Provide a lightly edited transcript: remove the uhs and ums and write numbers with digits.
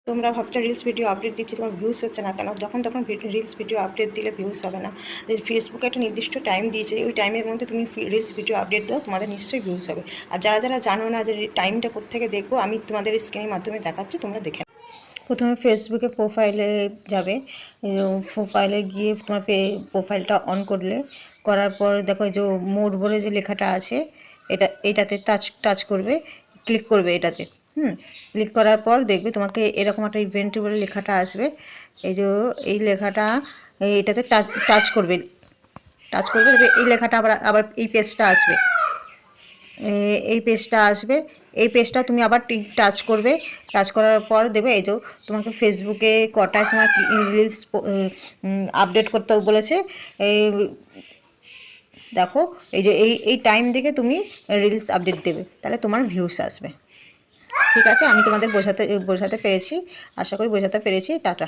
তোমরা ভাবছো reels video update দিচ্ছি তোমার ভিউজ হচ্ছে না কেন? যখন তখন রিলস ভিডিও আপডেট দিলে ভিউজ হবে না। ফেসবুকে একটা নির্দিষ্ট টাইম দিয়েছে, ওই টাইমের মধ্যে তুমি রিলস ভিডিও আপডেট দাও, তোমাদের নিশ্চয়ই ভিউজ হবে। আর যারা যারা জানো না যে টাইমটা কোত্থেকে দেখবো, আমি তোমাদের স্ক্রিনের মাধ্যমে দেখাচ্ছি, তোমরা দেখে নাও। প্রথমে ফেসবুকে প্রোফাইলে যাবে, প্রোফাইলে গিয়ে তোমার প্রোফাইলটা অন করলে, করার পর দেখো এই যে মোড বলে যে লেখাটা আছে, এটাতে টাচ করবে, ক্লিক করবে এটাতে। ক্লিক করার পর দেখবে তোমাকে এরকম একটা ইভেন্ট বলে লেখাটা আসবে। এই যে এই লেখাটা, এটাতে টাচ করবে, দেখবে এই লেখাটা আবার আবার এই পেজটা আসবে, এই পেজটা আসবে। এই পেজটা তুমি আবার টাচ করবে, টাচ করার পর দেবে এই যে তোমাকে ফেসবুকে কটার সময় রিলস আপডেট করতে বলেছে। এই দেখো এই যে এই টাইম দেখে তুমি রিলস আপডেট দেবে, তাহলে তোমার ভিউস আসবে। ঠিক আছে, আমি তোমাদের বোঝাতে পেরেছি, আশা করি বোঝাতে পেরেছি। টাটা।